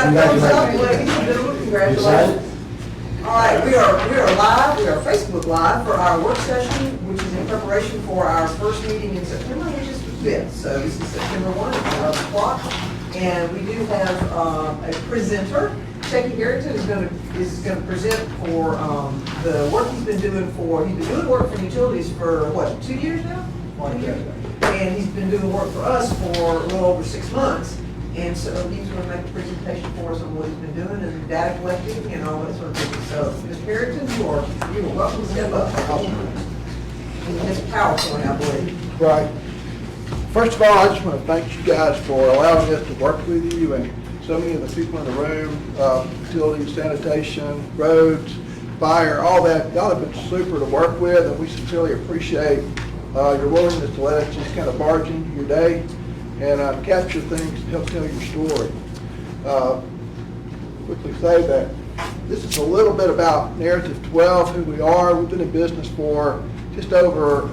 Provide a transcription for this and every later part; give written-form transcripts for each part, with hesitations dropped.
got a thumbs up, ladies and gentlemen, congratulations. All right, we are live, we are Facebook Live for our work session, which is in preparation for our first meeting in September, which is the 5th. So this is September 1 at 11 o'clock. And we do have a presenter. Becky Harrington is going to present for the work he's been doing work for utilities for what, 2 years now? 1 year. And he's been doing work for us for a little over 6 months. And so he's going to make a presentation for us on what he's been doing and data collecting and all that sort of thing. So, Ms. Harrington, you are welcome to step up. And Ms. PowerPoint, I believe. Right. First of all, I just want to thank you guys for allowing us to work with you and so many of the people in the room, utilities, sanitation, roads, fire, all that. Y'all have been super to work with, and we sincerely appreciate your willingness to let us just kind of barge into your day and capture things to help tell your story. Quickly say that this is a little bit about Narrative 12, who we are. We've been in business for just over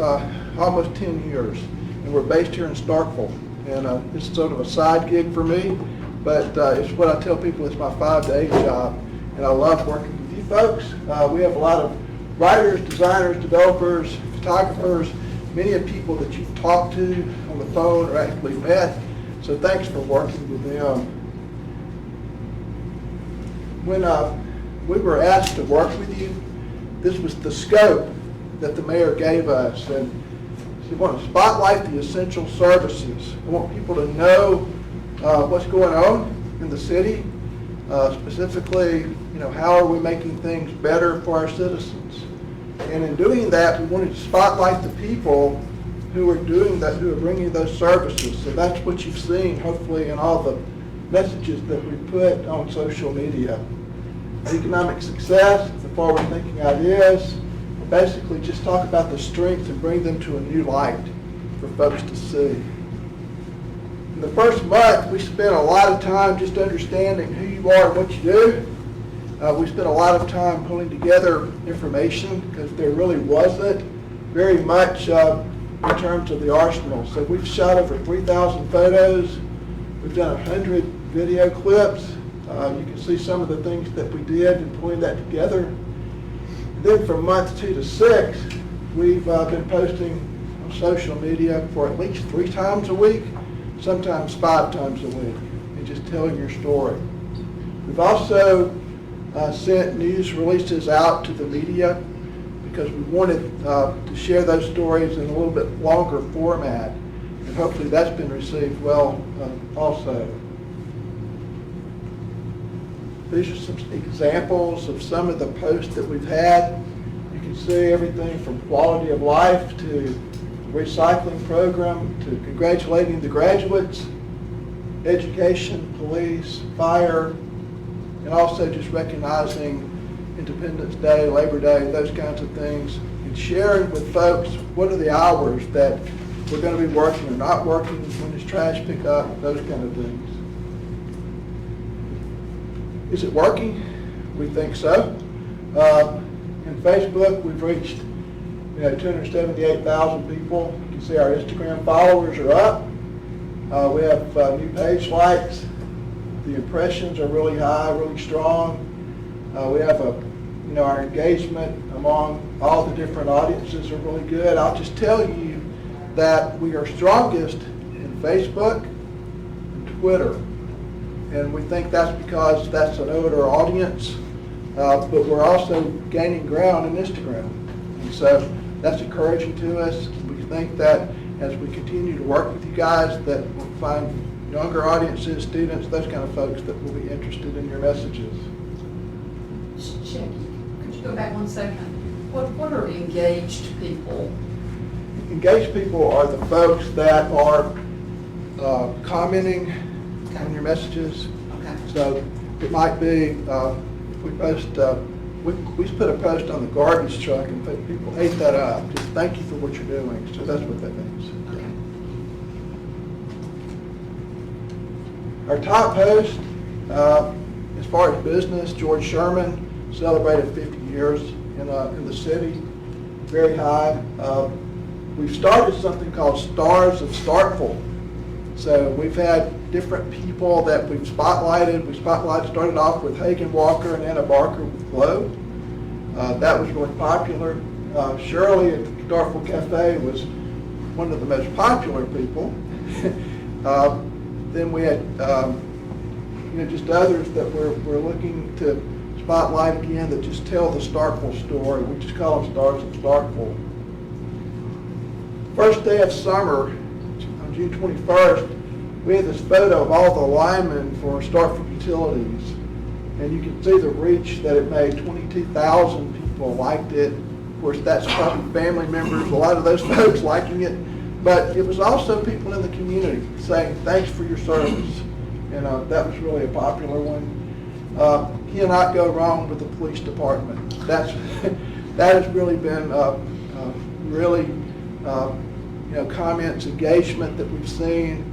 almost 10 years, and we're based here in Starkville. And this is sort of a side gig for me, but it's what I tell people, it's my 5 to 8 job, and I love working with you folks. We have a lot of writers, designers, developers, photographers, many of people that you've talked to on the phone or actually met, so thanks for working with them. When we were asked to work with you, this was the scope that the mayor gave us, and we want to spotlight the essential services. I want people to know what's going on in the city, specifically, how are we making things better for our citizens. And in doing that, we wanted to spotlight the people who are doing that, who are bringing those services. So that's what you've seen, hopefully, in all the messages that we put on social media. Economic success, the forward-thinking ideas, basically just talk about the strengths and bring them to a new light for folks to see. In the first month, we spent a lot of time just understanding who you are and what you do. We spent a lot of time pulling together information because there really wasn't very much in terms of the arsenal. So we've shot over 3,000 photos. We've done 100 video clips. You can see some of the things that we did in pulling that together. And then from month 2 to 6, we've been posting on social media for at least 3 times a week, sometimes 5 times a week, and just telling your story. We've also sent news releases out to the media because we wanted to share those stories in a little bit longer format, and hopefully that's been received well also. These are some examples of some of the posts that we've had. You can see everything from quality of life to the recycling program to congratulating the graduates, education, police, fire, and also just recognizing Independence Day, Labor Day, those kinds of things, and sharing with folks what are the hours that we're going to be working or not working, when is trash pickup, those kind of things. Is it working? We think so. In Facebook, we've reached 278,000 people. You can see our Instagram followers are up. We have new page likes. The impressions are really high, really strong. We have our engagement among all the different audiences are really good. I'll just tell you that we are strongest in Facebook and Twitter. And we think that's because that's an older audience, but we're also gaining ground in Instagram. And so that's encouraging to us. We think that as we continue to work with you guys, that we'll find younger audiences, students, those kind of folks that will be interested in your messages. Jackie, could you go back 1 second? What are engaged people? Engaged people are the folks that are commenting on your messages. Okay. So it might be, we post, we put a post on the garbage truck and people ate that up. Just thank you for what you're doing. So that's what that means. Okay. Our top post, as far as business, George Sherman celebrated 50 years in the city, very high. We've started something called Stars of Starkville. So we've had different people that we've spotlighted. Started off with Hagen Walker and Anna Barker with Glow. That was really popular. Shirley at the Starkville Cafe was one of the most popular people. Then we had just others that we're looking to spotlight again that just tell the Starkville story. We just call them Stars of Starkville. First day of summer, on June 21st, we had this photo of all the linemen for Starkville Utilities. And you can see the reach that it made. 22,000 people liked it. Of course, that's probably family members, a lot of those folks liking it. But it was also people in the community saying, thanks for your service. And that was really a popular one. Cannot go wrong with the police department. That has really been comments, engagement that we've seen.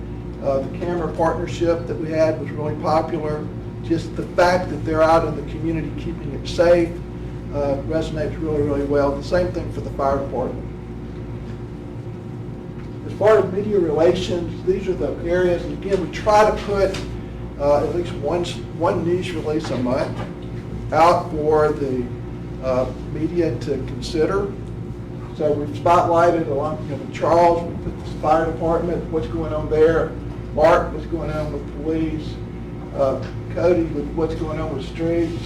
The camera partnership that we had was really popular. Just the fact that they're out in the community keeping it safe resonates really, really well. The same thing for the fire department. As far as media relations, these are the areas, and again, we try to put at least one news release a month out for the media to consider. So we've spotlighted along with Charles, we put the fire department, what's going on there, Mark, what's going on with police, Cody with what's going on with streets.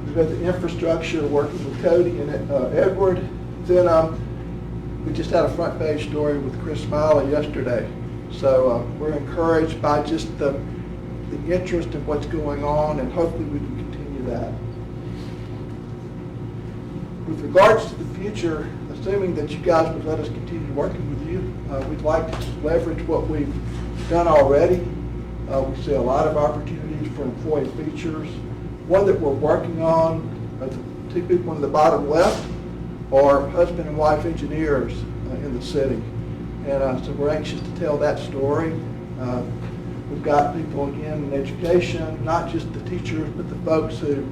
We've got the infrastructure working with Cody and Edward. Then we just had a front page story with Chris Smiley yesterday. So we're encouraged by just the interest in what's going on, and hopefully we can continue that. With regards to the future, assuming that you guys would let us continue working with you, we'd like to leverage what we've done already. We see a lot of opportunities for employee features. One that we're working on, the two people on the bottom left are husband and wife engineers in the city. And so we're anxious to tell that story. We've got people, again, in education, not just the teachers, but the folks who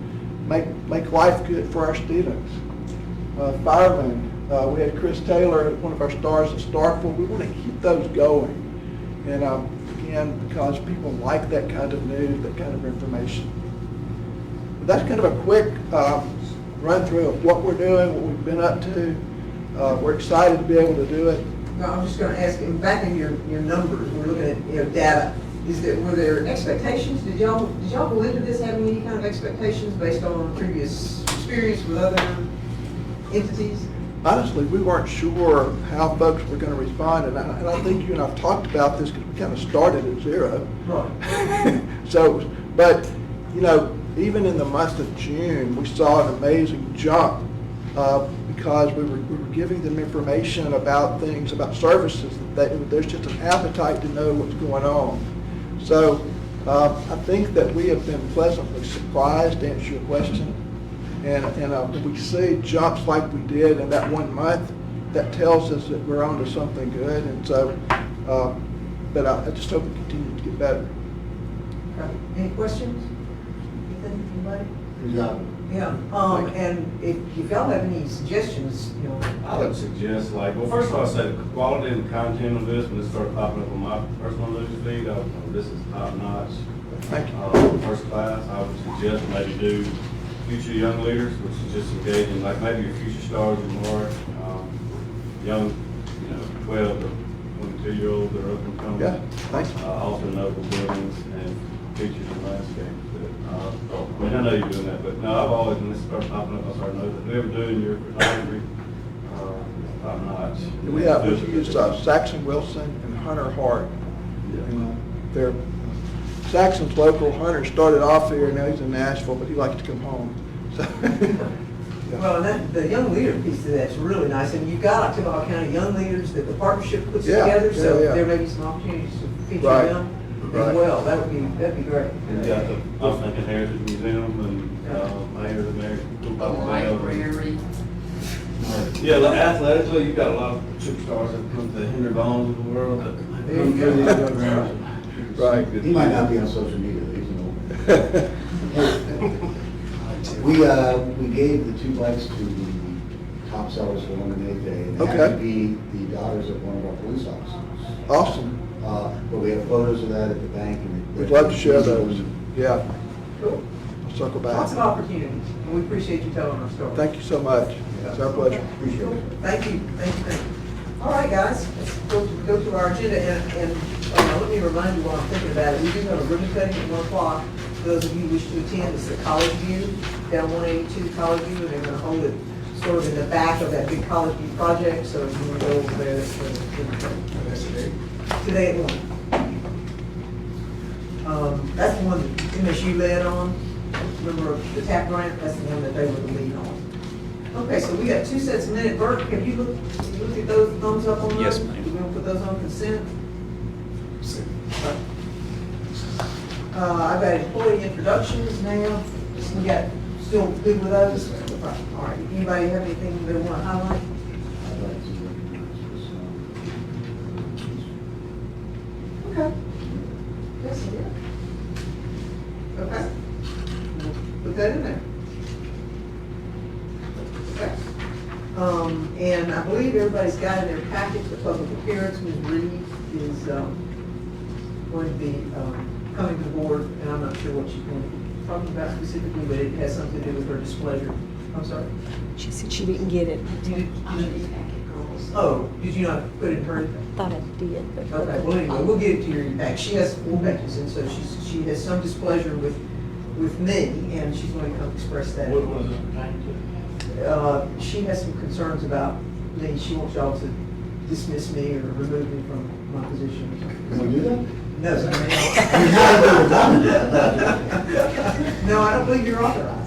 make life good for our students. Firemen, we had Chris Taylor, one of our stars at Starkville. We want to keep those going. And again, because people like that kind of news, that kind of information. But that's kind of a quick run through of what we're doing, what we've been up to. We're excited to be able to do it. No, I'm just going to ask, back in your numbers, we're looking at data. Were there expectations? Did y'all go into this having any kind of expectations based on previous experience with other entities? Honestly, we weren't sure how folks were going to respond, and I think you and I've talked about this because we kind of started at zero. Right. So, but even in the month of June, we saw an amazing jump because we were giving them information about things, about services that there's just an appetite to know what's going on. So I think that we have been pleasantly surprised, to answer your question. And when we see jumps like we did in that 1 month, that tells us that we're onto something good. And so, but I just hope we continue to get better. Okay. Any questions? Anything, anybody? Good job. Yeah. And if y'all have any suggestions, I would suggest, well, first of all, I'd say the quality and the content of this, when it started popping up on my personal news feed, this is top notch. Thank you. First class. I would suggest maybe do future young leaders, which is just engaging, like maybe your future stars in March, young, 12 to 22-year-olds that are up and coming. Yeah, thanks. Also notable buildings and features and landscapes. I know you're doing that, but no, I've always, when this starts popping up, I started noticing, whoever doing your photography, top notch. We use Saxon Wilson and Hunter Hart. And they're Saxon's local. Hunter started off here, now he's in Nashville, but he likes to come home. So, yeah. Well, and the young leader piece of that's really nice, and you've got Ocala County young leaders that the partnership puts together, so there may be some opportunities to feature them as well. That'd be great. And you got I was thinking Heritage Museum and Mayor of the Library. Yeah, like athletically, you've got a lot of superstars that come to the Henry Bones of the world. There you go. Right. He might not be on social media, We gave the 2 bikes to the top sellers for Lemonade Day, and they Okay. happen to be the daughters of one of our police officers. Awesome. But we have photos of that at the bank. And We'd love to share those. Yeah, Cool. I'll circle Lots of back. opportunities, and we appreciate you telling our story. Thank you so much. It's our pleasure. Appreciate it. Thank you, thank you, thank you. All right, guys, let's go to our agenda, and let me remind you while I'm thinking about it, we do have a ribbon cutting at 1 o'clock. For those of you who wish to attend, it's the College View, down 182 College View, and they're gonna hold it sort of in the back of that big College View project, so if you wanna go over there, that's the ribbon cutting. Today at 1. That's the one that MSU led on, remember the TAP grant, that's the one that they were the lead on. Okay, so we got 2 sets of minutes. Bert, have you looked at those, thumbs up on those? Yes, ma'am. We're gonna put those on consent? I've got employee introductions now. We got, still good with those? All right, anybody have anything they want to highlight? I'd like to recognize this, Okay. Yes, it is. Okay. We'll put that in there. Okay. And I believe everybody's got in their packet the public appearance. Ms. Reed is, going to be, coming to the board, and I'm not sure what she's going to be talking about specifically, but it has something to do with her displeasure. I'm sorry. She said she didn't get it. Oh, did you not put it in her? Thought I did, but. Okay, well, anyway, we'll get it to your back. She has 4 pages, and so she has some displeasure with me, and she's going to come express that. What was it pertaining She has some concerns about me. She wants y'all to dismiss me or remove me from my position. Can we do that? No, You have to have done that. no, I don't believe you're authorized.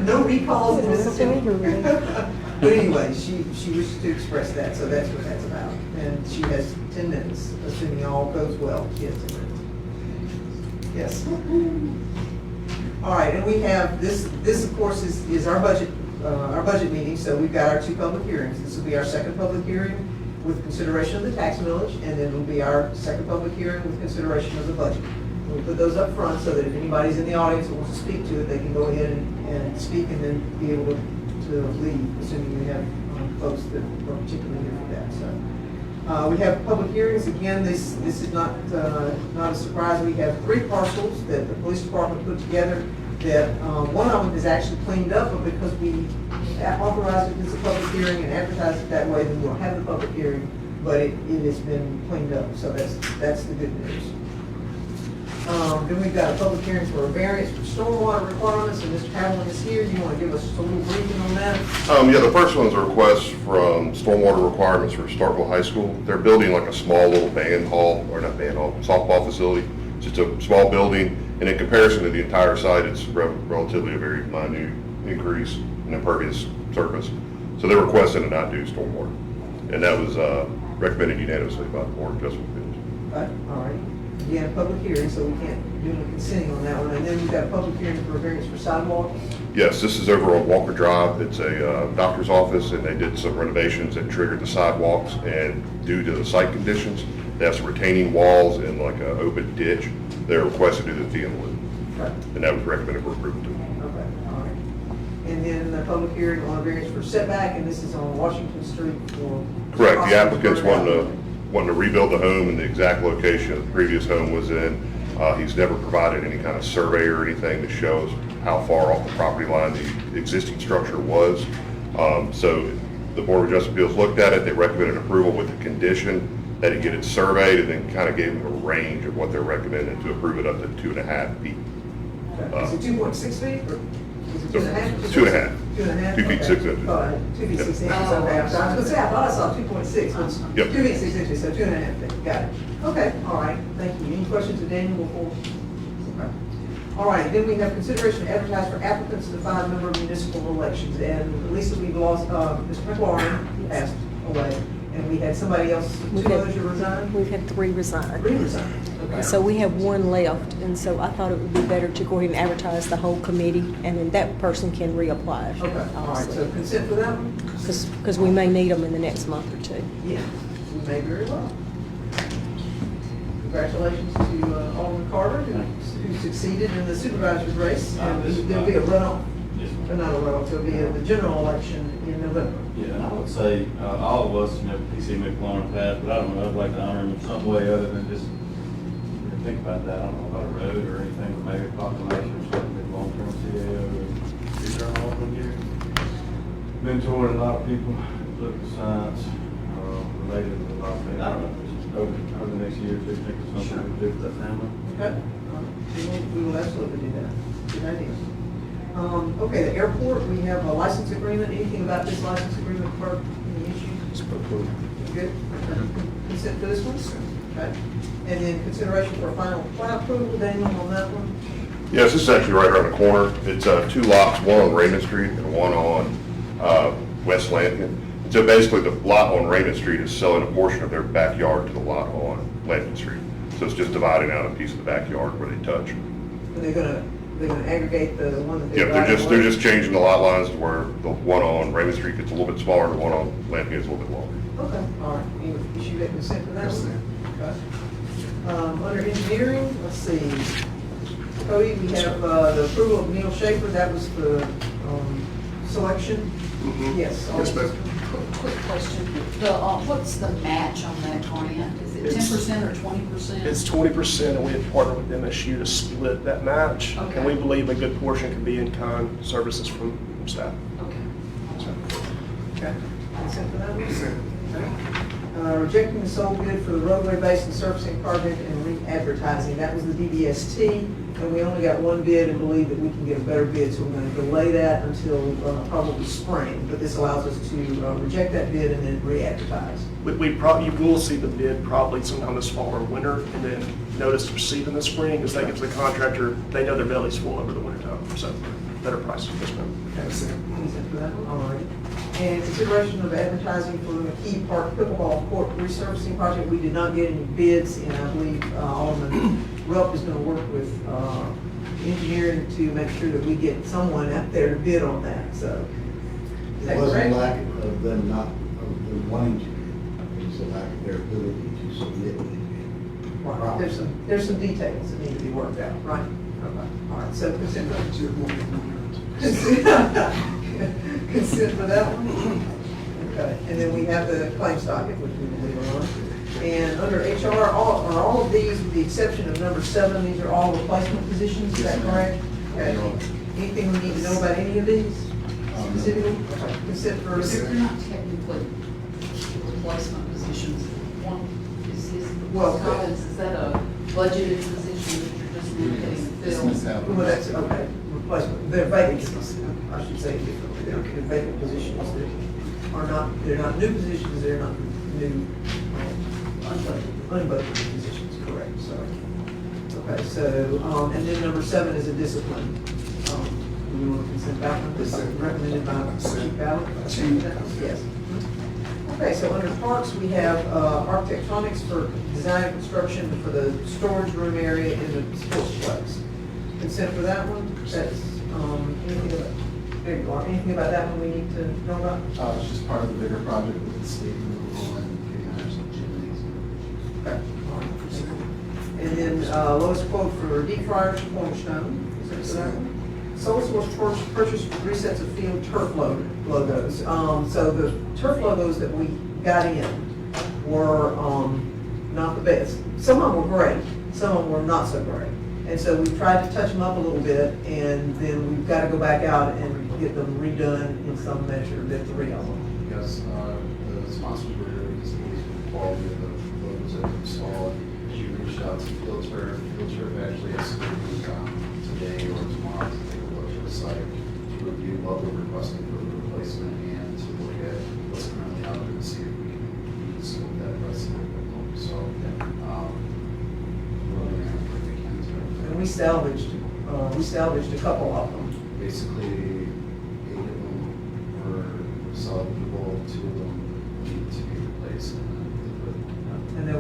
No recalls in Mississippi. But anyway, she wishes to express that, so that's what that's about. And she has 10 minutes, assuming all goes well. She has 10 minutes. Yes. All right, and we have, this of course is our budget meeting, so we've got our 2 public hearings. This will be our second public hearing with consideration of the tax millage, and then it'll be our second public hearing with consideration of the budget. We'll put those up front so that if anybody's in the audience who wants to speak to it, they can go ahead and speak and then be able to leave, assuming we have folks that are particularly here for that. So we have public hearings. Again, this is not a surprise. We have 3 parcels that the police department put together that one of them is actually cleaned up, but because we authorized it as a public hearing and advertised it that way, then we'll have the public hearing, but it has been cleaned up, so that's the good news. Then we've got a public hearing for a variance for stormwater requirements, and Mr. Havlin is here. You want to give us a little briefing on that? Yeah, the first one's a request from stormwater requirements for Starkville High School. They're building like a small little band hall, or not band hall, softball facility. It's just a small building, and in comparison to the entire site, it's relatively a very minute increase in impervious surface. So they're requesting to not do stormwater, and that was recommended unanimously by the Board of Adjustment Appeals. Okay, all right. Again, public hearing, so we can't do any consenting on that one. And then we've got a public hearing for a variance for sidewalks. Yes, this is over on Walker Drive. It's a doctor's office, and they did some renovations that triggered the sidewalks, and due to the site conditions, they have some retaining walls and like an open ditch. They're requested to do the fee in lieu, Okay, and that was recommended for approval too. okay, all right. And then the public hearing on a variance for setback, and this is on Washington Street for. Correct, the applicant's wanting to rebuild the home in the exact location the previous home was in. He's never provided any kind of survey or anything to show us how far off the property line the existing structure was. So the Board of Adjustment Appeals looked at it, they recommended approval with the condition that it get it surveyed, and then kind of gave them a range of what they're recommending to approve it up to 2.5 feet. Okay. Is it 2.6 feet or? Is it 2.5? 2.5. 2.5? 2 feet, Okay. 6 inches. Oh, 2 feet, 6 inches, okay. I was gonna say, I thought I saw 2.6, but Yep. 2 feet, 6 inches, so 2.5 feet, got it. Okay, all right, thank you. Any questions of Daniel before? Okay. All right, then we have consideration to advertise for applicants to 5-member municipal elections. And Lisa, we've lost, Mr. McLaurin passed away, and we had somebody else, 2 others who resigned? We've had 3 resign. 3 resigned, okay. So we have 1 left, and so I thought it would be better to go ahead and advertise the whole committee, and then that person can reapply. Okay, all right, so consent for that one? Because we may need them in the next month or 2. Yeah, we may very well. Congratulations to Alderman Carter, who succeeded in the supervisor's race. And there'll be a runoff. Yes, not a row, it'll be the general election in November. Yeah, and I would say, all of us, PC McLaurin passed, but I don't know, I'd like to honor him in some way other than just, think about that, I don't know about a road or anything, but maybe a proclamation or something, maybe long-term CAO or future home here. Mentoring a lot of people, political science, related to a lot of things, I don't know, just over the next year, or two, think of something we do with that family. Okay. We will absolutely do that. Good idea. Okay, the airport, we have a license agreement. Anything about this license agreement, Clerk? Any issues? Good. Consent for this one? Okay. And then consideration for final plat approval, Daniel, on that one? Yes, this is actually right around the corner. It's 2 lots, one on Raymond Street and one on West Lampkin. So basically, the lot on Raymond Street is selling a portion of their backyard to the lot on Lampkin Street. So it's just dividing out a piece of the backyard where they touch. And they're gonna aggregate the one that they. Yeah, they're just changing the lot lines to where the one on Raymond Street gets a little bit smaller, and the one on Lampkin is a little bit longer. Okay, all right. Any issue that consent for that one? Okay. Under engineering, let's see. Cody, we have the approval of Neil Schaefer. That was the selection. Yes. Yes, ma'am. Quick question, what's the match on that grant? Is it 10% or 20%? It's 20%, and we have partnered with MSU to split that match. Okay. And we believe a good portion can be in-kind services from staff. Okay. Okay. Consent for that one? Okay. Rejecting the sole bid for the roadway basin surfacing project and re-advertising. That was the DBST, and we only got one bid and believe that we can get a better bid, so we're going to delay that until probably spring. But this allows us to reject that bid and then re-advertise. You will see the bid probably sometime this fall or winter, and then notice to receive in the spring, because that gives the contractor, they know their belly's full over the winter time, so better price. Yes, ma'am. Consent for that one? All right. And consideration of advertising for the McKee Park Pickleball Court resurfacing project. We did not get any bids, and I believe Alderman Rupp is going to work with engineering to make sure that we get someone out there to bid on that, so. Is that It wasn't correct? lack of them wanting to, it's a lack of their ability to submit. Right. There's some details that need to be worked out, right? Okay. All right, so consent for consent for that one? Okay, and then we have the claims docket, which we will leave on. And under HR, are all of these, with the exception of number 7, these are all replacement positions, is that correct? Okay. Anything we need to know about any of these specifically? Okay. Consent for. They're not technically replacement positions. One is Well, is that a budgeted position that you're just looking to fill? Well, that's, okay, replacement, they're vacancies, I should say differently. They're vacant positions that are not, they're not new positions, they're not new, unbudgeted positions, correct, sorry. Okay, so, and then number 7 is a discipline. Do you want to consent that one? Recommended by Chief Ballard? Yes. Okay, so under parks, we have architectonics for design and construction for the storage room area in the sportsplex. Consent for that one? That's, anything about, there you are, anything about that one we need to know about? It's just part of the bigger project with the state removal and getting out some chimneys. Okay. All right. And then lowest quote for deep fryers from Cornerstone. Consent for that one? Sole source purchase 3 sets of field turf logos. So the turf logos that we got in were not the best. Some of them were great, some of them were not so great. And so we tried to touch them up a little bit, and then we've got to go back out and get them redone in some measure, the 3 of them. Yes, the sponsors were really displeased with the quality of the logos that were installed. You reached out to Fieldturf. Fieldturf actually has scheduled today or tomorrow to take a look at the site, to review what we're requesting for the replacement and to look at what's currently out there to see if we can use some of that precedent. So, we're really going to put the cans in. And we salvaged a couple of them. Basically, 8 of them were salvageable, 2 of them need to be replaced. And a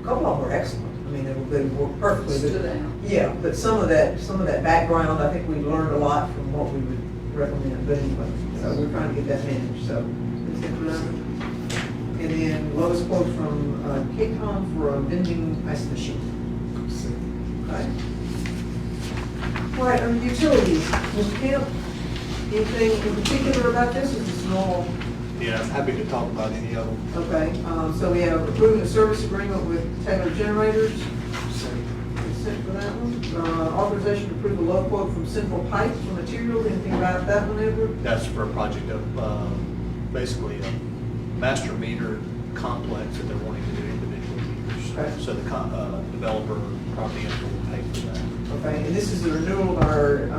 couple of them were excellent. I mean, they were perfectly good. Stood out. Yeah, but some of that background, I think we learned a lot from what we would recommend. But anyway, so we're trying to get that managed, so. That's it for that. And then lowest quote from KCOM for a vending ice machine. Okay. All right, under utilities, Mr. Camp, Anything in particular about this, or just normal? Yeah, I'm happy to talk about any of them. Okay, so we have approving a service agreement with Taylor Generators. Consent for that one. Authorization to approve a low quote from Central Pipes for materials. Anything about that one, Edward? That's for a project of, basically a master meter complex that they're wanting to do individual meters. Okay. So the developer, property owner will pay for that. Okay, and this is the renewal of our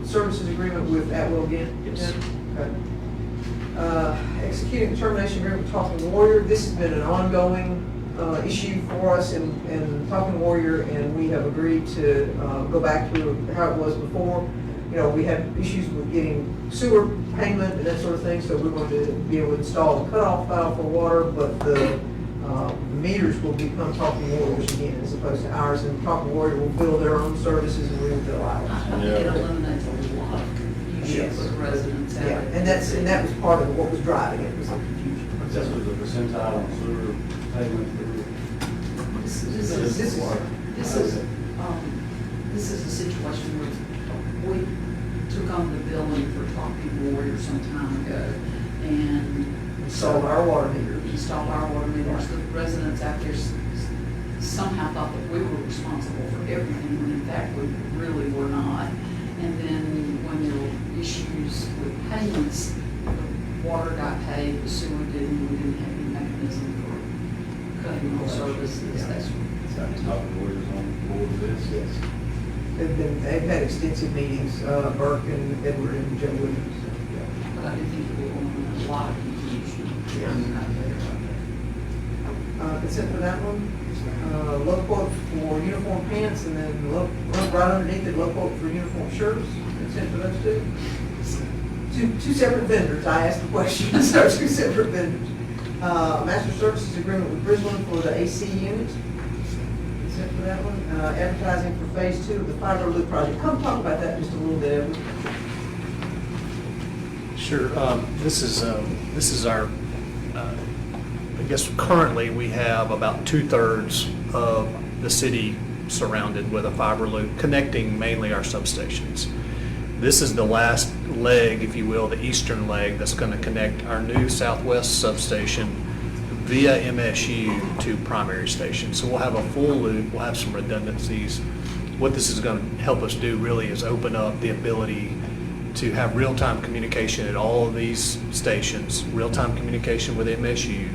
services agreement with Atwell again? Yes. Okay. Executing the termination agreement with Talking Warrior. This has been an ongoing issue for us in Talking Warrior, and we have agreed to go back to how it was before. You know, we had issues with getting sewer payment and that sort of thing, so we're going to be able to install a cutoff valve for water, but the meters will become Talking Warriors again as opposed to ours, and Talking Warrior will bill their own services and we will bill ours. I think it eliminates a lot of confusion for the residents out Yeah, there. and that was part of what was driving it, was the confusion. This was a percentile on sewer payment. This is a situation where we took on the billing for Talking Warrior some time ago and Installed our water meters. installed our water meters. The residents out there somehow thought that we were responsible for everything, when in fact we really were not. And then when there were issues with payments, the water got paid, the sewer didn't, we didn't have any mechanism for cutting those services. That's Talking Warriors on board with this. Yes. They've had extensive meetings, Burke and Edward and Joe Williams. But I do think it will eliminate a lot of confusion. Consent for that one. Low quote for uniform pants, and then look right underneath it, low quote for uniform shirts. Consent for those two. Two separate vendors. I asked the question, so two separate vendors. Master services agreement with Brisbane for the AC unit. Consent for that one. Advertising for phase 2 of the fiber loop project. Come talk about that just a little bit, Edward. Sure. This is our, I guess currently we have about 2/3 of the city surrounded with a fiber loop connecting mainly our substations. This is the last leg, if you will, the eastern leg that's going to connect our new southwest substation via MSU to primary station. So we'll have a full loop, we'll have some redundancies. What this is going to help us do really is open up the ability to have real-time communication at all of these stations, real-time communication with MSU,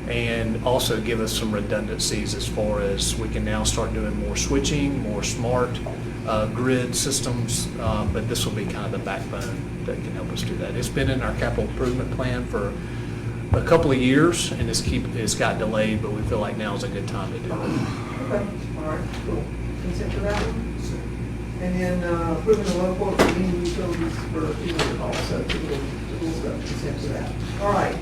and also give us some redundancies as far as we can now start doing more switching, more smart grid systems, but this will be kind of the backbone that can help us do that. It's been in our capital improvement plan for a couple of years, and it's got delayed, but we feel like now is a good time to do it. Okay, all right, cool. Consent for that one? And then approving the low quote for any utilities for fuel also, consent for that. All right,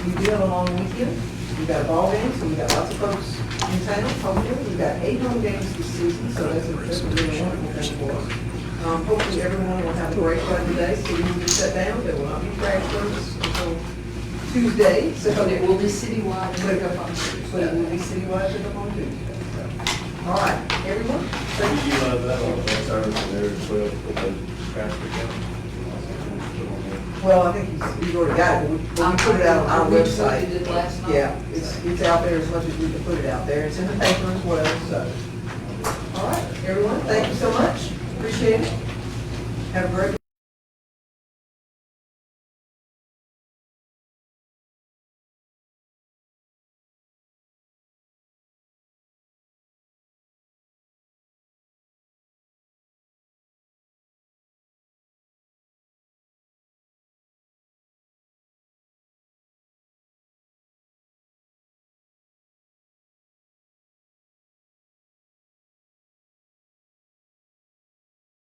we do have a long weekend. We got a ball game, so we got lots of folks in town, hopefully. We've got 8 home games this season, so that's a really wonderful thing for us. Hopefully everyone will have a great weather day, so we will be shut down. There will not be crash service until Tuesday, so But it will be citywide and pick up on Tuesday. but it will be citywide pick up on Tuesday. All right, everyone? Thank you. You love that on that service and there as well, put those trash pickup. Well, I think he's already got it, but we put it out on our We website. tweeted it last night. Yeah, it's out there as much as we can put it out there. It's in the paper as well, so. All right, everyone, thank you so much. Appreciate it. Have a great week.